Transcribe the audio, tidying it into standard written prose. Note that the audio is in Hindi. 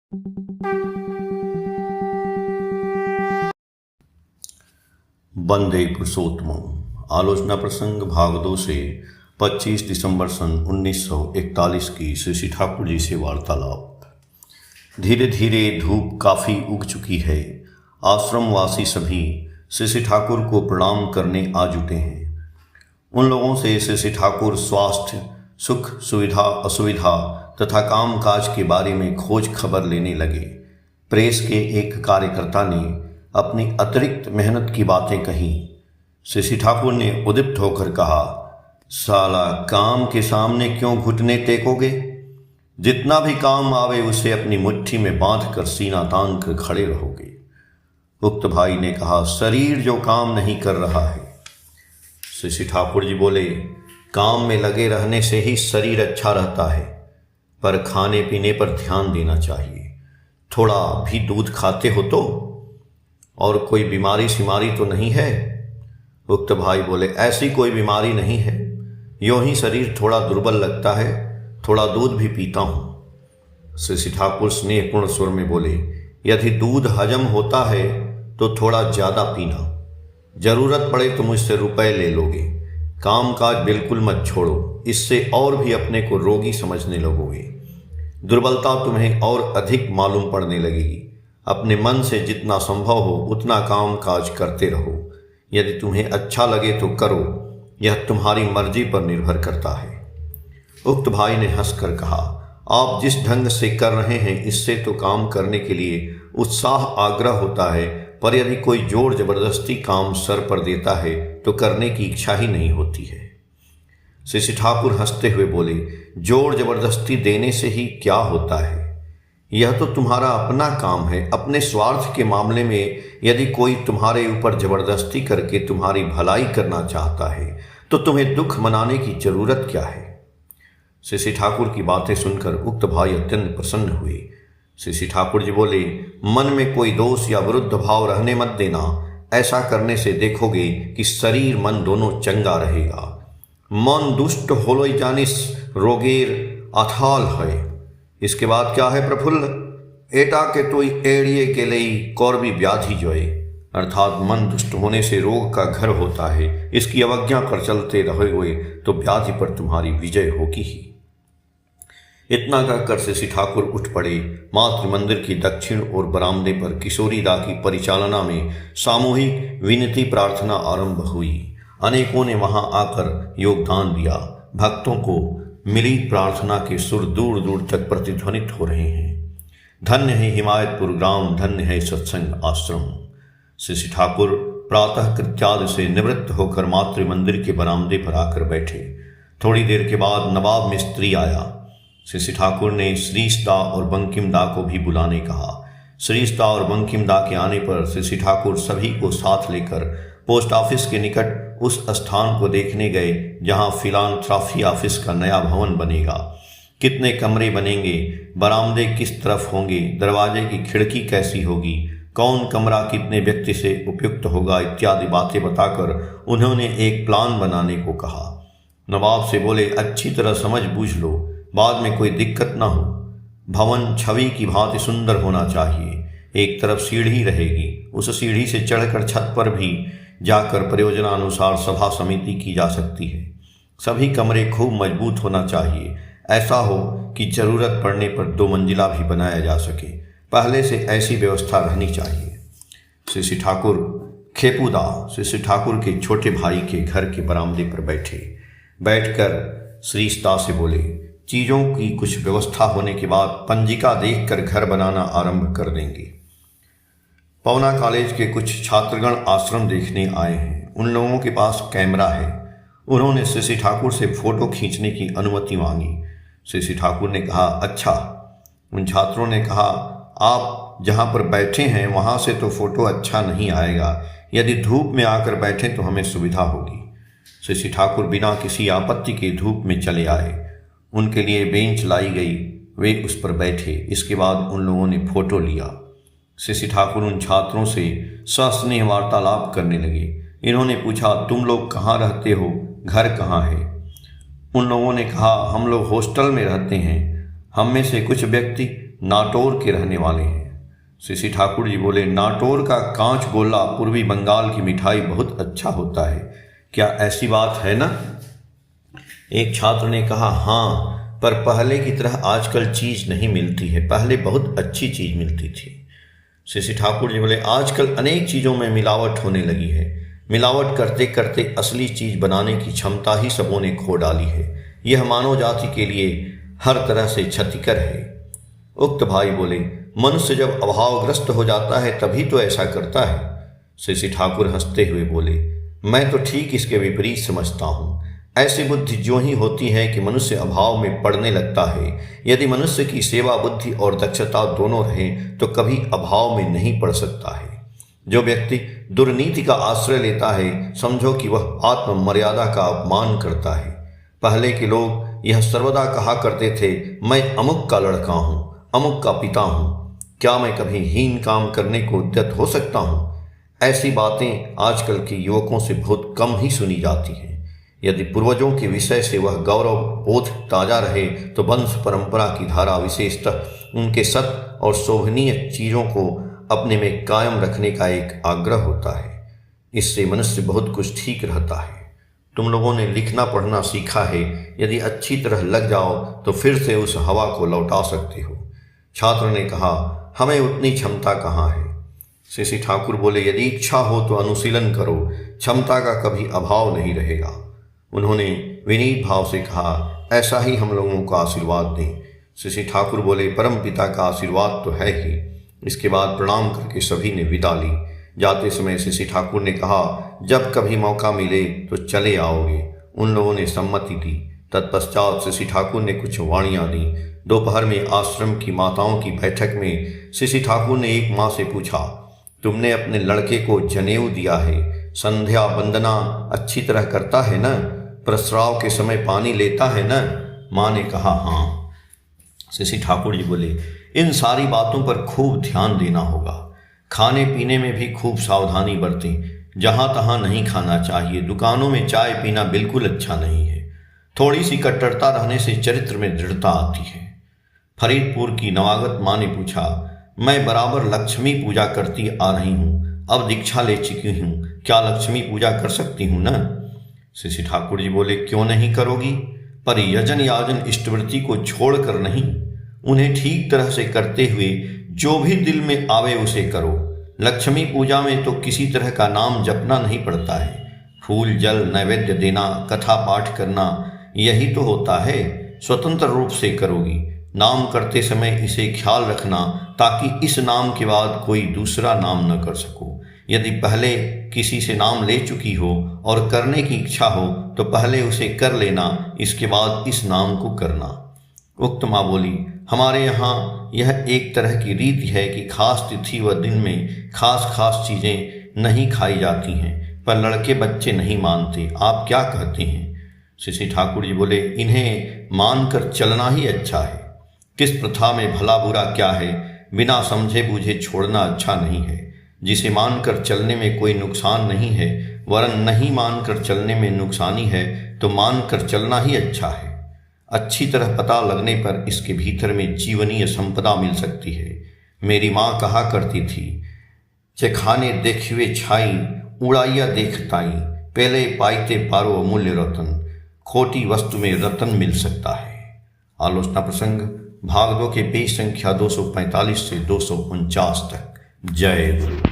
वंदे पुरुषोत्तम। आलोचना प्रसंग भाग 2 से 25 दिसंबर सन 1941 की श्री ठाकुर जी से वार्तालाप। धीरे धीरे धूप काफ़ी उग चुकी है। आश्रमवासी सभी श्री ठाकुर को प्रणाम करने आ जुटे हैं। उन लोगों से श्री ठाकुर स्वास्थ्य, सुख, सुविधा, असुविधा तथा कामकाज के बारे में खोज खबर लेने लगे। प्रेस के एक कार्यकर्ता ने अपनी अतिरिक्त मेहनत की बातें कहीं। श्री ठाकुर ने उद्दीप्त होकर कहा, साला काम के सामने क्यों घुटने टेकोगे? जितना भी काम आवे उसे अपनी मुट्ठी में बांध कर सीना तान कर खड़े रहोगे। उक्त भाई ने कहा, शरीर जो काम नहीं कर रहा है। श्री ठाकुर जी बोले, काम में लगे रहने से ही शरीर अच्छा रहता है, पर खाने पीने पर ध्यान देना चाहिए। थोड़ा भी दूध खाते हो तो? और कोई बीमारी सिमारी तो नहीं है? उक्त भाई बोले, ऐसी कोई बीमारी नहीं है, यूं ही शरीर थोड़ा दुर्बल लगता है, थोड़ा दूध भी पीता हूँ। श्री ठाकुर स्नेहपूर्ण स्वर में बोले, यदि दूध हजम होता है तो थोड़ा ज़्यादा पीना, जरूरत पड़े तो मुझसे रुपए ले लोगे। काम काज बिल्कुल मत छोड़ो, इससे और भी अपने को रोगी समझने लगोगे। दुर्बलता तुम्हें और अधिक मालूम पड़ने लगेगी। अपने मन से जितना संभव हो उतना काम काज करते रहो। यदि तुम्हें अच्छा लगे तो करो, यह तुम्हारी मर्जी पर निर्भर करता है। उक्त भाई ने हंसकर कहा, आप जिस ढंग से कर रहे हैं इससे तो काम करने के लिए उत्साह आग्रह होता है, पर यदि कोई जोर जबरदस्ती काम सर पर देता है तो करने की इच्छा ही नहीं होती है। श्री ठाकुर हंसते हुए बोले, जोर जबरदस्ती देने से ही क्या होता है? यह तो तुम्हारा अपना काम है। अपने स्वार्थ के मामले में यदि कोई तुम्हारे ऊपर जबरदस्ती करके तुम्हारी भलाई करना चाहता है तो तुम्हें दुख मनाने की जरूरत क्या है? श्री ठाकुर की बातें सुनकर उक्त भाई अत्यंत प्रसन्न हुए। श्री ठाकुर जी बोले, मन में कोई दोष या विरुद्ध भाव रहने मत देना। ऐसा करने से देखोगे कि शरीर मन दोनों चंगा रहेगा। मन दुष्ट होलो जानिस रोगेर अथाल है। इसके बाद क्या है प्रफुल्ल? एटा के तोई एड़िए के लई कौरवी व्याधि जोए, अर्थात मन दुष्ट होने से रोग का घर होता है। इसकी अवज्ञा कर चलते रहोगे तो व्याधि पर तुम्हारी विजय होगी ही। इतना कहकर श्री ठाकुर उठ पड़े। मातृ मंदिर की दक्षिण और बरामदे पर किशोरी दा की परिचालना में सामूहिक विनती प्रार्थना आरंभ हुई। अनेकों ने वहां आकर योगदान दिया। भक्तों को मिली प्रार्थना के सुर दूर दूर तक प्रतिध्वनित हो रहे हैं। धन्य है हिमायतपुर ग्राम, धन्य है सत्संग आश्रम। श्री ठाकुर प्रातः कृत्यादि से निवृत्त होकर मातृ मंदिर के बरामदे पर आकर बैठे। थोड़ी देर के बाद नवाब मिस्त्री आया। श्री ठाकुर ने श्रीश दा और बंकिम दा को भी बुलाने कहा। श्रीश दा और बंकिम दा के आने पर श्री ठाकुर सभी को साथ लेकर पोस्ट ऑफिस के निकट उस स्थान को देखने गए जहां फिलांथ्रॉफी ऑफिस का नया भवन बनेगा। कितने कमरे बनेंगे, बरामदे किस तरफ होंगे, दरवाजे की खिड़की कैसी होगी, कौन कमरा कितने व्यक्ति से उपयुक्त होगा इत्यादि बातें बताकर उन्होंने एक प्लान बनाने को कहा। नवाब से बोले, अच्छी तरह समझ बूझ लो, बाद में कोई दिक्कत ना हो। भवन छवि की भांति सुंदर होना चाहिए। एक तरफ सीढ़ी रहेगी, उस सीढ़ी से चढ़कर छत पर भी जाकर प्रयोजनानुसार सभा समिति की जा सकती है। सभी कमरे खूब मजबूत होना चाहिए। ऐसा हो कि जरूरत पड़ने पर 2 मंजिला भी बनाया जा सके। पहले से ऐसी व्यवस्था रहनी चाहिए। श्री ठाकुर खेपूदा श्री ठाकुर के छोटे भाई के घर के बरामदे पर बैठकर श्रीस्ता से बोले, चीज़ों की कुछ व्यवस्था होने के बाद पंजिका देखकर घर बनाना आरंभ कर देंगे। पवना कॉलेज के कुछ छात्रगण आश्रम देखने आए हैं। उन लोगों के पास कैमरा है। उन्होंने श्री ठाकुर से फोटो खींचने की अनुमति मांगी। श्री ठाकुर ने कहा, अच्छा। उन छात्रों ने कहा, आप जहां पर बैठे हैं वहां से तो फोटो अच्छा नहीं आएगा। यदि धूप में आकर बैठें तो हमें सुविधा होगी। श्री ठाकुर बिना किसी आपत्ति के धूप में चले आए। उनके लिए बेंच लाई गई, वे उस पर बैठे। इसके बाद उन लोगों ने फोटो लिया। श्री ठाकुर उन छात्रों से सस्नेह वार्तालाप करने लगे। इन्होंने पूछा, तुम लोग कहाँ रहते हो, घर कहाँ है? उन लोगों ने कहा, हम लोग हॉस्टल में रहते हैं। हम में से कुछ व्यक्ति नाटौर के रहने वाले हैं। श्री ठाकुर जी बोले, नाटौर का कांच गोला पूर्वी बंगाल की मिठाई बहुत अच्छा होता है, क्या ऐसी बात है ना? एक छात्र ने कहा, हाँ, पर पहले की तरह आजकल चीज़ नहीं मिलती है, पहले बहुत अच्छी चीज़ मिलती थी। श्री ठाकुर जी बोले, आजकल अनेक चीज़ों में मिलावट होने लगी है, मिलावट करते करते असली चीज़ बनाने की क्षमता ही सबों ने खो डाली है। यह मानव जाति के लिए हर तरह से क्षतिकर है। उक्त भाई बोले, मनुष्य जब अभावग्रस्त हो जाता है तभी तो ऐसा करता है। श्री ठाकुर हंसते हुए बोले, मैं तो ठीक इसके विपरीत समझता हूँ। ऐसी बुद्धि जो ही होती है कि मनुष्य अभाव में पड़ने लगता है। यदि मनुष्य की सेवा बुद्धि और दक्षता दोनों रहे तो कभी अभाव में नहीं पड़ सकता है। जो व्यक्ति दुर्नीति का आश्रय लेता है, समझो कि वह आत्म मर्यादा का अपमान करता है। पहले के लोग यह सर्वदा कहा करते थे, मैं अमुक का लड़का हूँ, अमुक का पिता हूँ, क्या मैं कभी हीन काम करने को उद्यत हो सकता हूँ? ऐसी बातें आजकल के युवकों से बहुत कम ही सुनी जाती हैं। यदि पूर्वजों के विषय से वह गौरव बोध ताजा रहे तो वंश परंपरा की धारा, विशेषतः उनके सत और शोभनीय चीज़ों को अपने में कायम रखने का एक आग्रह होता है। इससे मनुष्य बहुत कुछ ठीक रहता है। तुम लोगों ने लिखना पढ़ना सीखा है, यदि अच्छी तरह लग जाओ तो फिर से उस हवा को लौटा सकते हो। छात्र ने कहा, हमें उतनी क्षमता कहाँ है? श्री ठाकुर बोले, यदि इच्छा हो तो अनुशीलन करो, क्षमता का कभी अभाव नहीं रहेगा। उन्होंने विनीत भाव से कहा, ऐसा ही हम लोगों को आशीर्वाद दें। श्री ठाकुर बोले, परम पिता का आशीर्वाद तो है ही। इसके बाद प्रणाम करके सभी ने विदा ली। जाते समय श्री ठाकुर ने कहा, जब कभी मौका मिले तो चले आओगे। उन लोगों ने सम्मति दी। तत्पश्चात श्री ठाकुर ने कुछ वाणियाँ दी। दोपहर में आश्रम की माताओं की बैठक में श्री ठाकुर ने एक माँ से पूछा, तुमने अपने लड़के को जनेऊ दिया है, संध्या वंदना अच्छी तरह करता है न? प्रस्राव के समय पानी लेता है न? माँ ने कहा, हाँ। श्री ठाकुर जी बोले, इन सारी बातों पर खूब ध्यान देना होगा। खाने पीने में भी खूब सावधानी बरतें। जहाँ तहाँ नहीं खाना चाहिए। दुकानों में चाय पीना बिल्कुल अच्छा नहीं है। थोड़ी सी कट्टरता रहने से चरित्र में दृढ़ता आती है। फरीदपुर की नवागत माँ ने पूछा, मैं बराबर लक्ष्मी पूजा करती आ रही हूँ, अब दीक्षा ले चुकी हूँ, क्या लक्ष्मी पूजा कर सकती हूँ न? श्री ठाकुर जी बोले, क्यों नहीं करोगी? पर यजन याजन इष्टवृत्ति को छोड़कर नहीं, उन्हें ठीक तरह से करते हुए जो भी दिल में आवे उसे करो। लक्ष्मी पूजा में तो किसी तरह का नाम जपना नहीं पड़ता है। फूल जल नैवेद्य देना, कथा पाठ करना, यही तो होता है। स्वतंत्र रूप से करोगी। नाम करते समय इसे ख्याल रखना ताकि इस नाम के बाद कोई दूसरा नाम न कर सको। यदि पहले किसी से नाम ले चुकी हो और करने की इच्छा हो तो पहले उसे कर लेना, इसके बाद इस नाम को करना। उक्त माँ बोली, हमारे यहाँ यह एक तरह की रीति है कि खास तिथि व दिन में खास खास चीज़ें नहीं खाई जाती हैं, पर लड़के बच्चे नहीं मानते। आप क्या कहते हैं? श्री ठाकुर जी बोले, इन्हें मानकर चलना ही अच्छा है। किस प्रथा में भला बुरा क्या है, बिना समझे बूझे छोड़ना अच्छा नहीं है। जिसे मानकर चलने में कोई नुकसान नहीं है, वरन नहीं मानकर चलने में नुकसानी है, तो मानकर चलना ही अच्छा है। अच्छी तरह पता लगने पर इसके भीतर में जीवनीय संपदा मिल सकती है। मेरी माँ कहा करती थी, चखाने देखिए छाई, उड़ाइया देखताई, पहले पाइते पारो अमूल्य रतन। खोटी वस्तु में रतन मिल सकता है। आलोचना प्रसंग भाग 2 के पेज संख्या 245 से 249 तक। जय गुरु।